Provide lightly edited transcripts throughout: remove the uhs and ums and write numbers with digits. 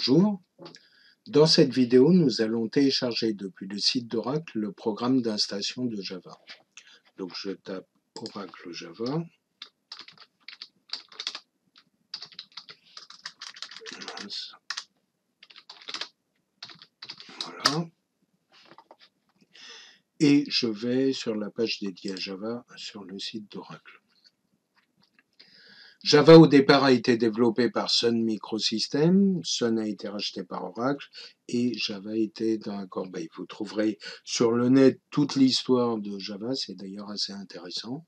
Bonjour, dans cette vidéo nous allons télécharger depuis le site d'Oracle le programme d'installation de Java. Donc je tape Oracle Java. Voilà. Et je vais sur la page dédiée à Java sur le site d'Oracle. Java au départ a été développé par Sun Microsystems, Sun a été racheté par Oracle et Java était dans la corbeille. Vous trouverez sur le net toute l'histoire de Java, c'est d'ailleurs assez intéressant.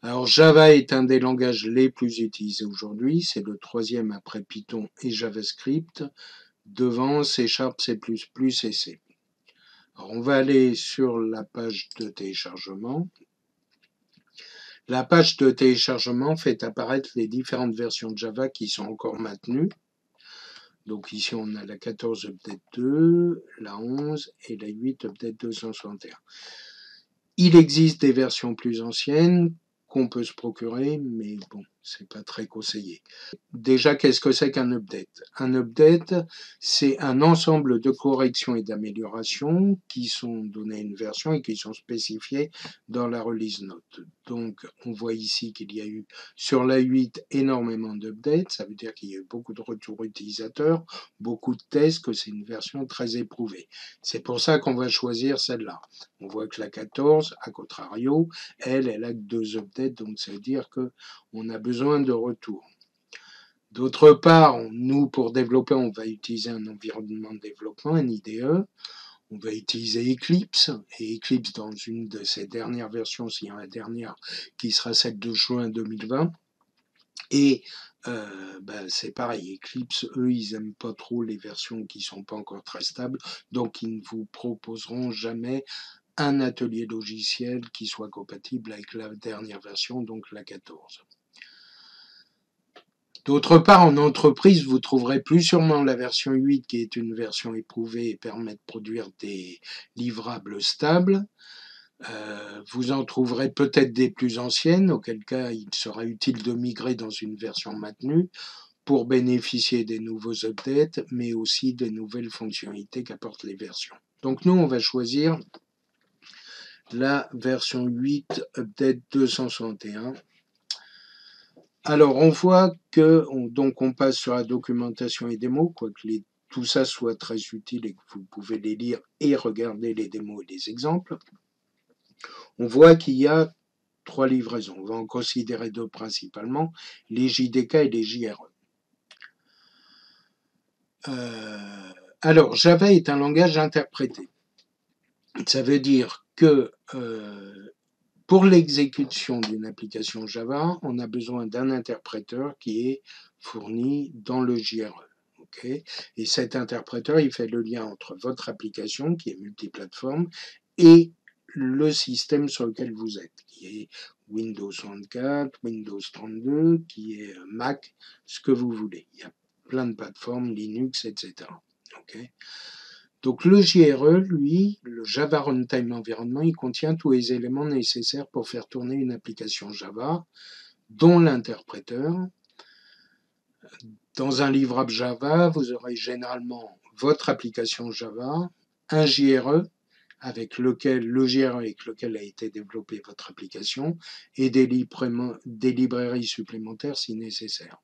Alors Java est un des langages les plus utilisés aujourd'hui, c'est le troisième après Python et JavaScript, devant C#, C++ et C. Alors on va aller sur la page de téléchargement. La page de téléchargement fait apparaître les différentes versions de Java qui sont encore maintenues. Donc ici on a la 14 update 2, la 11 et la 8 update 261. Il existe des versions plus anciennes qu'on peut se procurer, mais bon, c'est pas très conseillé. Déjà, qu'est-ce que c'est qu'un update? Un update, c'est un ensemble de corrections et d'améliorations qui sont données à une version et qui sont spécifiées dans la release note. Donc, on voit ici qu'il y a eu sur la 8 énormément d'updates, ça veut dire qu'il y a eu beaucoup de retours utilisateurs, beaucoup de tests, que c'est une version très éprouvée. C'est pour ça qu'on va choisir celle-là. On voit que la 14, à contrario, elle a que 2 updates, donc ça veut dire qu'on a besoin de retours. D'autre part, nous, pour développer, on va utiliser un environnement de développement, un IDE. On va utiliser Eclipse, et Eclipse dans une de ses dernières versions, s'il y en a la dernière, qui sera celle de juin 2020. Et c'est pareil, Eclipse, eux, ils n'aiment pas trop les versions qui ne sont pas encore très stables, donc ils ne vous proposeront jamais un atelier logiciel qui soit compatible avec la dernière version, donc la 14. D'autre part, en entreprise, vous trouverez plus sûrement la version 8 qui est une version éprouvée et permet de produire des livrables stables. Vous en trouverez peut-être des plus anciennes, auquel cas il sera utile de migrer dans une version maintenue pour bénéficier des nouveaux updates, mais aussi des nouvelles fonctionnalités qu'apportent les versions. Donc nous, on va choisir la version 8 Update 261. Alors, on voit que on passe sur la documentation et démos, quoique tout ça soit très utile et que vous pouvez les lire et regarder les démos et les exemples. On voit qu'il y a 3 livraisons. On va en considérer 2 principalement, les JDK et les JRE. Alors, Java est un langage interprété. Ça veut dire que pour l'exécution d'une application Java, on a besoin d'un interpréteur qui est fourni dans le JRE. Okay, et cet interpréteur, il fait le lien entre votre application, qui est multiplateforme, et le système sur lequel vous êtes, qui est Windows 64, Windows 32, qui est Mac, ce que vous voulez. Il y a plein de plateformes, Linux, etc. Okay. Donc le JRE, lui, le Java Runtime Environment, il contient tous les éléments nécessaires pour faire tourner une application Java, dont l'interpréteur. Dans un livrable Java, vous aurez généralement votre application Java, un JRE, avec lequel le JRE avec lequel a été développée votre application, et des librairies supplémentaires si nécessaire.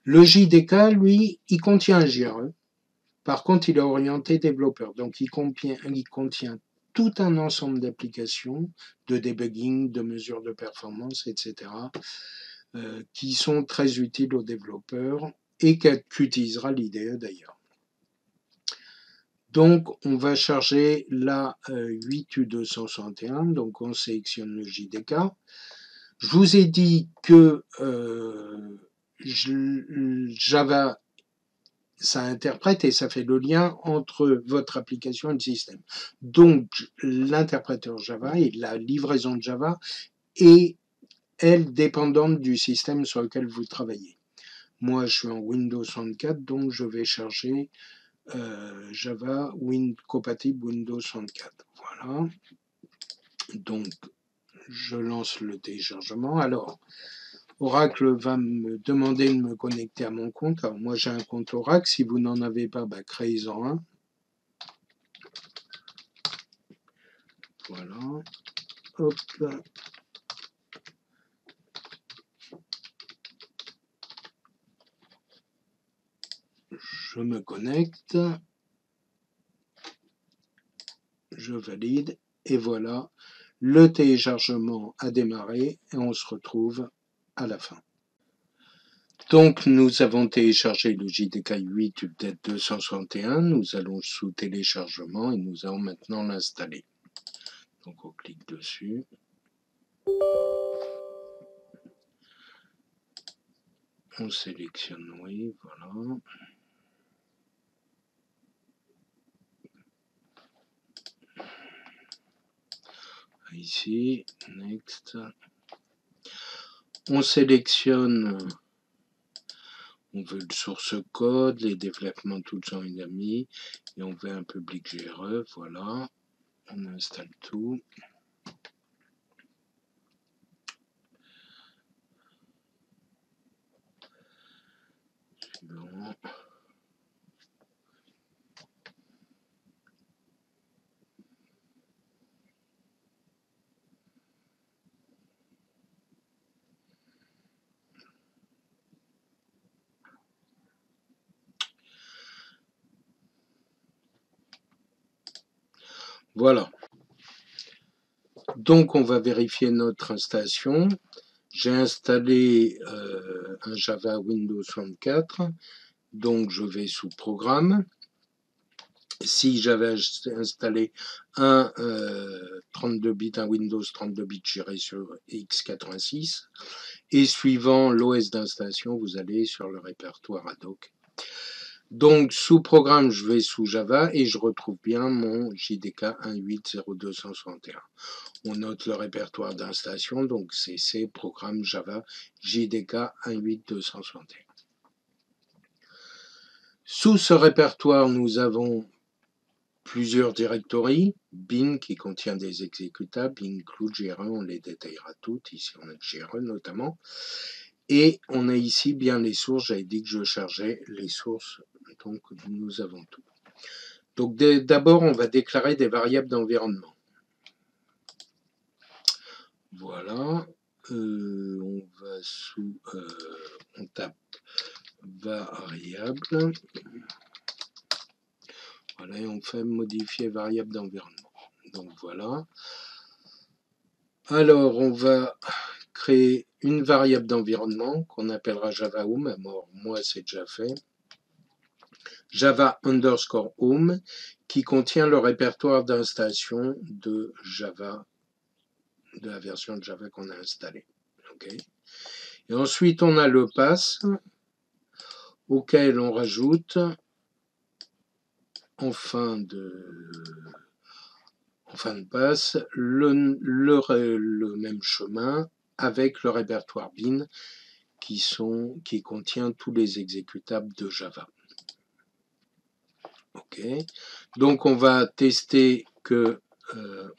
Le JDK, lui, il contient un JRE. Par contre, il est orienté développeur, donc il contient tout un ensemble d'applications, de debugging, de mesures de performance, etc., qui sont très utiles aux développeurs et qu'utilisera l'IDE d'ailleurs. Donc, on va charger la 8U261, donc on sélectionne le JDK. Je vous ai dit que Java, ça interprète et ça fait le lien entre votre application et le système. Donc, l'interpréteur Java et la livraison de Java est, elle, dépendante du système sur lequel vous travaillez. Moi, je suis en Windows 64, donc je vais charger Java compatible Windows 64. Voilà. Donc, je lance le téléchargement. Alors, Oracle va me demander de me connecter à mon compte. Alors moi j'ai un compte Oracle, si vous n'en avez pas, bah, créez-en un. Voilà. Hop. Je me connecte. Je valide. Et voilà, le téléchargement a démarré et on se retrouve à la fin. Donc nous avons téléchargé le JDK 8 Update 261. Nous allons sous téléchargement et nous allons maintenant l'installer. Donc on clique dessus. On sélectionne oui, voilà. Ici, next. On sélectionne, on veut le source code, les développements tout le temps mis, et on veut un public GRE, voilà. On installe tout. Bon. Voilà. Donc on va vérifier notre installation. J'ai installé un Java Windows 64. Donc je vais sous Programme. Si j'avais installé un 32 bits, un Windows 32 bits, j'irai sur x86. Et suivant l'OS d'installation, vous allez sur le répertoire ad hoc. Donc sous Programme, je vais sous Java et je retrouve bien mon JDK 1.8.0.261. On note le répertoire d'installation, donc CC, Programme, Java, JDK 1.8.261. Sous ce répertoire, nous avons plusieurs directories, bin qui contient des exécutables, include GRE, on les détaillera toutes, ici on a GRE notamment, et on a ici bien les sources, j'avais dit que je chargeais les sources, donc nous avons tout. Donc d'abord on va déclarer des variables d'environnement. Voilà, on va sous, on tape variable, voilà, et on fait modifier variable d'environnement. Donc voilà. Alors on va créer une variable d'environnement qu'on appellera Java Home. Moi c'est déjà fait. Java underscore Home qui contient le répertoire d'installation de Java, de la version de Java qu'on a installée. Okay. Et ensuite on a le pass auquel on rajoute en fin de passe le même chemin avec le répertoire bin qui contient tous les exécutables de Java. Ok, donc on va tester que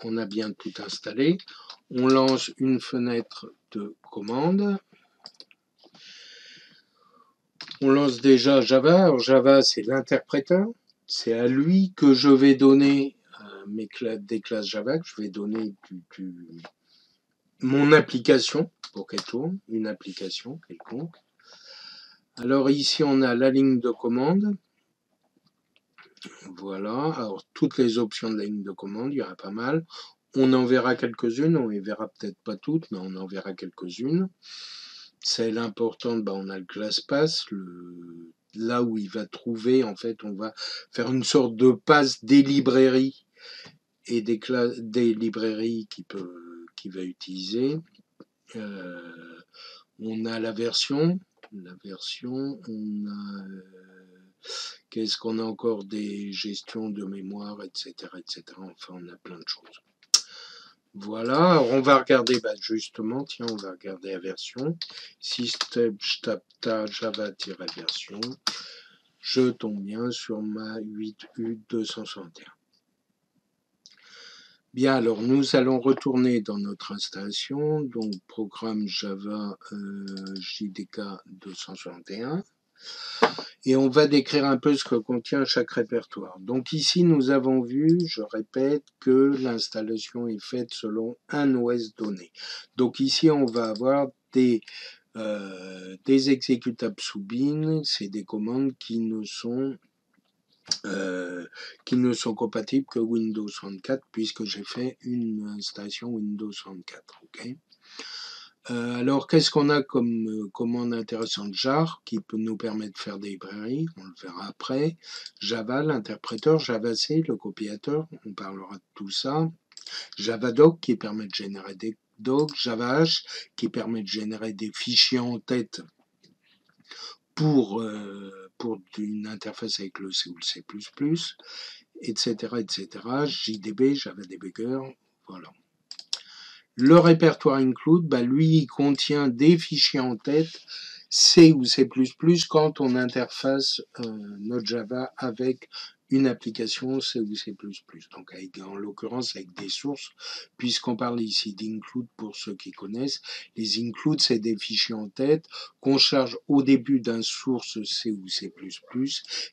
on a bien tout installé. On lance une fenêtre de commande. On lance déjà Java. Alors Java, c'est l'interpréteur. C'est à lui que je vais donner des classes Java, que je vais donner mon application pour qu'elle tourne, une application quelconque. Alors ici, on a la ligne de commande. Voilà, alors toutes les options de la ligne de commande, il y en a pas mal. On en verra quelques-unes, on ne les verra peut-être pas toutes, mais on en verra quelques-unes. Celle importante, on a le ClassPass, là où il va trouver, en fait, on va faire une sorte de passe des librairies et des librairies qu'il va utiliser. On a la version, on a... Qu'est-ce qu'on a encore? Des gestions de mémoire, etc., etc. Enfin, on a plein de choses. Voilà, alors on va regarder, justement, tiens, on va regarder la version. Si je tape Java-version, je tombe bien sur ma 8U261. Bien, alors nous allons retourner dans notre installation, donc programme Java JDK 261, et on va décrire un peu ce que contient chaque répertoire. Donc ici, nous avons vu, je répète, que l'installation est faite selon un OS donné. Donc ici, on va avoir des exécutables sous bin, c'est des commandes qui ne sont compatibles que Windows 64 puisque j'ai fait une installation Windows 64. Okay. Alors, qu'est-ce qu'on a comme commande intéressante? Jar, qui peut nous permettre de faire des librairies, on le verra après. Java, l'interpréteur, JavaC, le copiateur, on parlera de tout ça. Javadoc, qui permet de générer des docs. JavaH, qui permet de générer des fichiers en tête pour une interface avec le C ou le C++, etc., etc. JDB, Java Debugger, voilà. Le répertoire include, lui, il contient des fichiers en tête, C ou C++ quand on interface notre Java avec une application C ou C++. Donc en l'occurrence avec des sources, puisqu'on parle ici d'include pour ceux qui connaissent. Les includes, c'est des fichiers en tête qu'on charge au début d'un source C ou C++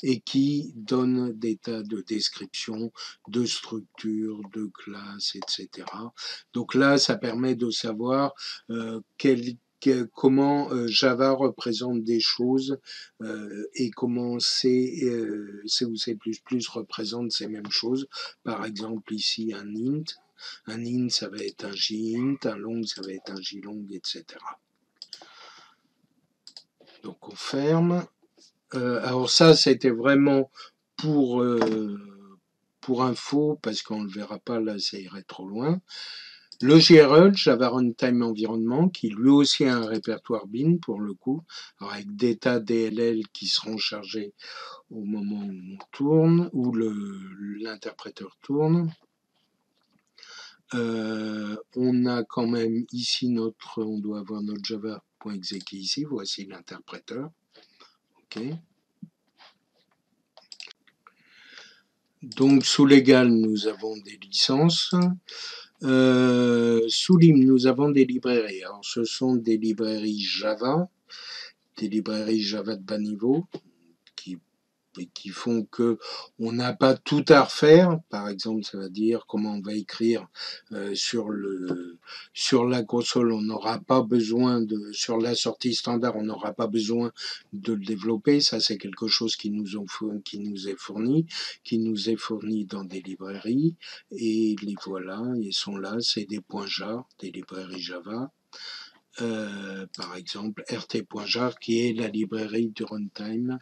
et qui donnent des tas de descriptions, de structures, de classes, etc. Donc là, ça permet de savoir comment Java représente des choses et comment C ou C++ représente ces mêmes choses. Par exemple, ici, un int. Un int, ça va être un jint, un long, ça va être un jlong, etc. Donc, on ferme. Alors ça, c'était vraiment pour, pour info, parce qu'on ne le verra pas, là, ça irait trop loin. Le GRE, Java Runtime Environment, qui lui aussi a un répertoire bin pour le coup, avec des tas DLL qui seront chargés au moment où on tourne, où l'interpréteur tourne. On a quand même ici on doit avoir notre java.exe qui est ici, voici l'interpréteur. Okay. Donc sous l'égal, nous avons des licences. Sous lim, nous avons des librairies. Alors, ce sont des librairies Java, des librairies Java de bas niveau, qui font que on n'a pas tout à refaire. Par exemple, ça veut dire comment on va écrire sur la console, on n'aura pas besoin sur la sortie standard, on n'aura pas besoin de le développer. Ça, c'est quelque chose qui nous est fourni dans des librairies. Et les voilà, ils sont là, c'est des points jar, des librairies Java. Par exemple, rt.jar qui est la librairie du runtime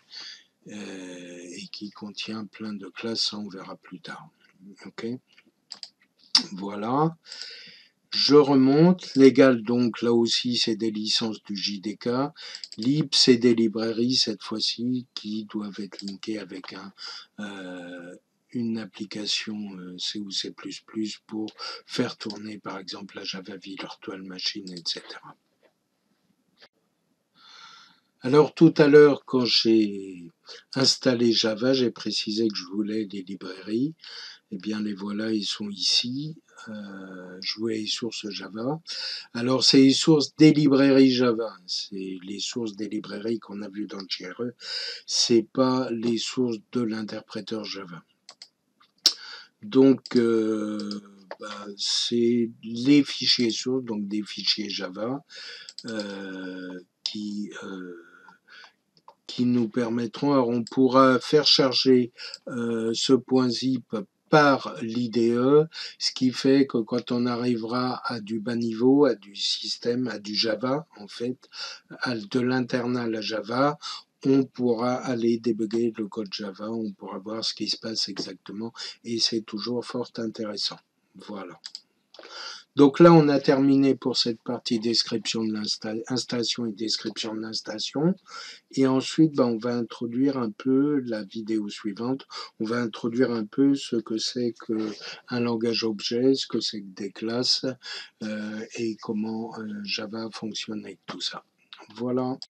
et qui contient plein de classes, ça on verra plus tard. Ok, voilà. Je remonte. Légal, donc là aussi, c'est des licences du JDK. Lib, c'est des librairies cette fois-ci qui doivent être linkées avec une application C ou C++ pour faire tourner par exemple la Java Virtual Machine, etc. Alors tout à l'heure, quand j'ai installé Java, j'ai précisé que je voulais des librairies. Eh bien, les voilà, ils sont ici. Je voulais les sources Java. Alors, c'est les sources des librairies Java. C'est les sources des librairies qu'on a vues dans le JRE. C'est pas les sources de l'interpréteur Java. Donc, c'est les fichiers sources, donc des fichiers Java, qui nous permettront, alors on pourra faire charger ce point zip par l'IDE, ce qui fait que quand on arrivera à du bas niveau, à du système, à du Java en fait, de l'internal à Java, on pourra aller débugger le code Java, on pourra voir ce qui se passe exactement et c'est toujours fort intéressant. Voilà. Donc là, on a terminé pour cette partie description de l'installation et description de l'installation. Et ensuite, on va introduire un peu la vidéo suivante. On va introduire un peu ce que c'est qu'un langage objet, ce que c'est que des classes et comment Java fonctionne avec tout ça. Voilà.